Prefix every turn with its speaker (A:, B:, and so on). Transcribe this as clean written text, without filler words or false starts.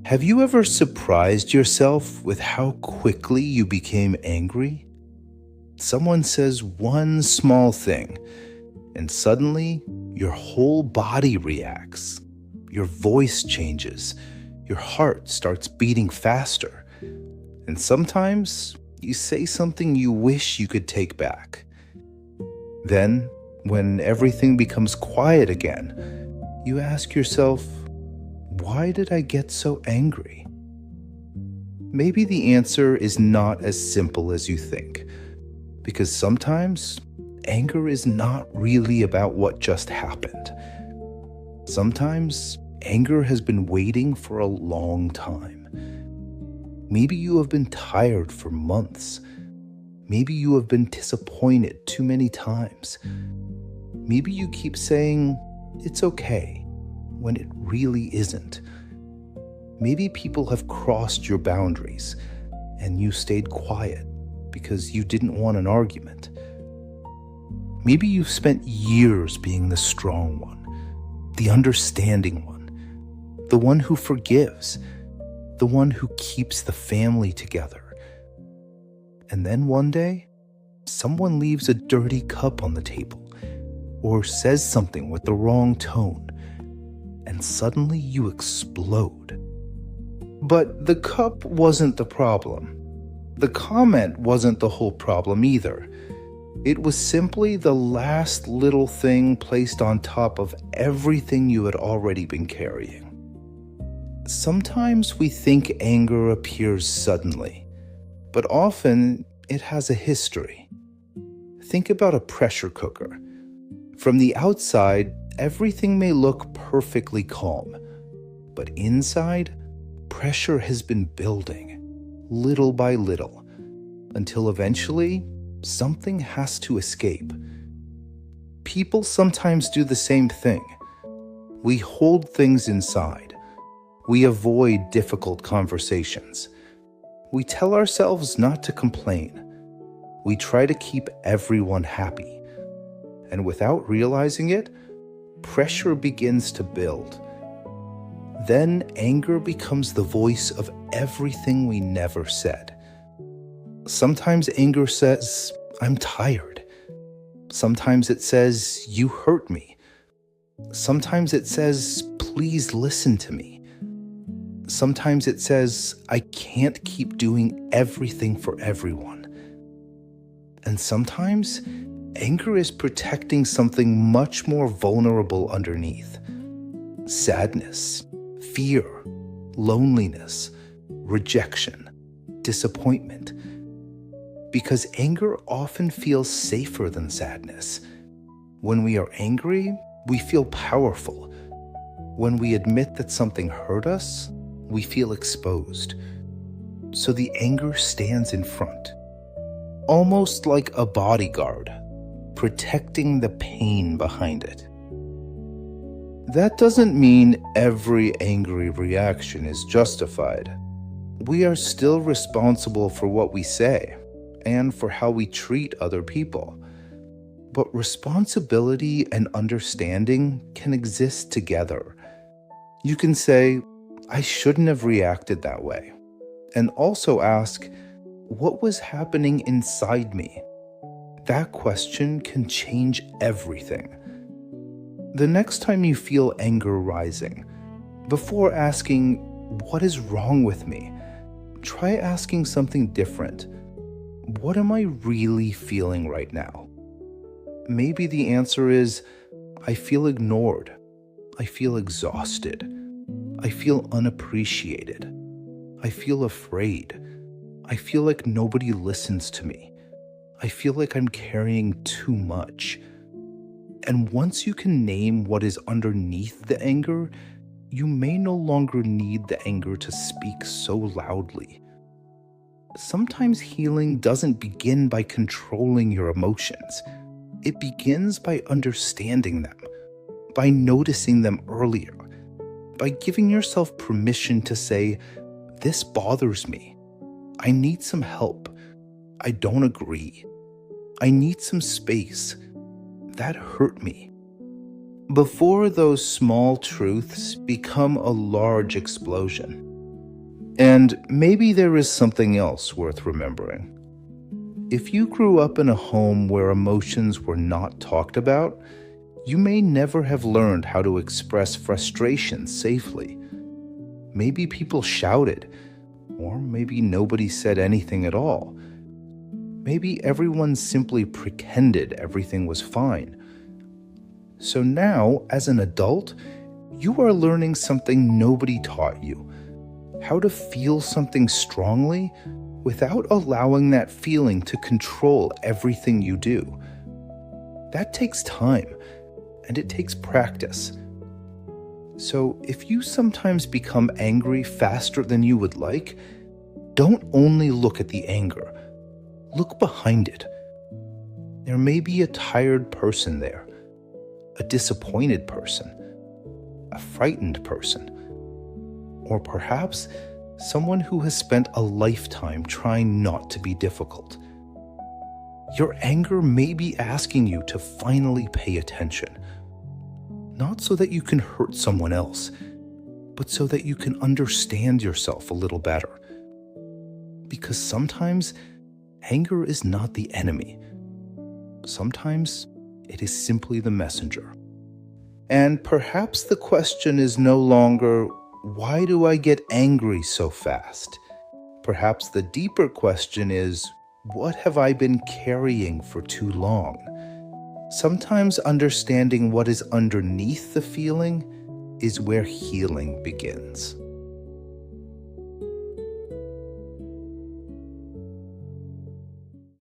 A: Have you ever surprised yourself with how quickly you became angry? Someone says one small thing, and suddenly your whole body reacts. Your voice changes, your heart starts beating faster, and sometimes you say something you wish you could take back. Then, when everything becomes quiet again, you ask yourself, why did I get so angry? Maybe the answer is not as simple as you think, because sometimes anger is not really about what just happened. Sometimes anger has been waiting for a long time. Maybe you have been tired for months. Maybe you have been disappointed too many times. Maybe you keep saying, it's okay, when it really isn't. Maybe people have crossed your boundaries and you stayed quiet because you didn't want an argument. Maybe you've spent years being the strong one, the understanding one, the one who forgives, the one who keeps the family together. And then one day, someone leaves a dirty cup on the table or says something with the wrong tone, and suddenly you explode. But the cup wasn't the problem. The comment wasn't the whole problem either. It was simply the last little thing placed on top of everything you had already been carrying. Sometimes we think anger appears suddenly, but often it has a history. Think about a pressure cooker. From the outside, everything may look perfectly calm, but inside, pressure has been building, little by little, until eventually, something has to escape. People sometimes do the same thing. We hold things inside. We avoid difficult conversations. We tell ourselves not to complain. We try to keep everyone happy. And without realizing it, pressure begins to build. Then anger becomes the voice of everything we never said. Sometimes anger says, I'm tired. Sometimes it says, you hurt me. Sometimes it says, please listen to me. Sometimes it says, I can't keep doing everything for everyone. And sometimes anger is protecting something much more vulnerable underneath. Sadness, fear, loneliness, rejection, disappointment. Because anger often feels safer than sadness. When we are angry, we feel powerful. When we admit that something hurt us, we feel exposed. So the anger stands in front, almost like a bodyguard, protecting the pain behind it. That doesn't mean every angry reaction is justified. We are still responsible for what we say and for how we treat other people. But responsibility and understanding can exist together. You can say, I shouldn't have reacted that way, and also ask, what was happening inside me? That question can change everything. The next time you feel anger rising, before asking, what is wrong with me? Try asking something different. What am I really feeling right now? Maybe the answer is, I feel ignored. I feel exhausted. I feel unappreciated. I feel afraid. I feel like nobody listens to me. I feel like I'm carrying too much. And once you can name what is underneath the anger, you may no longer need the anger to speak so loudly. Sometimes healing doesn't begin by controlling your emotions. It begins by understanding them, by noticing them earlier, by giving yourself permission to say, this bothers me. I need some help. I don't agree. I need some space. That hurt me. Before those small truths become a large explosion. And maybe there is something else worth remembering. If you grew up in a home where emotions were not talked about, you may never have learned how to express frustration safely. Maybe people shouted, or maybe nobody said anything at all. Maybe everyone simply pretended everything was fine. So now, as an adult, you are learning something nobody taught you: how to feel something strongly without allowing that feeling to control everything you do. That takes time, and it takes practice. So if you sometimes become angry faster than you would like, don't only look at the anger. Look behind it. There may be a tired person there, a disappointed person, a frightened person, or perhaps someone who has spent a lifetime trying not to be difficult. Your anger may be asking you to finally pay attention, not so that you can hurt someone else, but so that you can understand yourself a little better. Because sometimes anger is not the enemy. Sometimes it is simply the messenger. And perhaps the question is no longer, why do I get angry so fast? Perhaps the deeper question is, what have I been carrying for too long? Sometimes understanding what is underneath the feeling is where healing begins.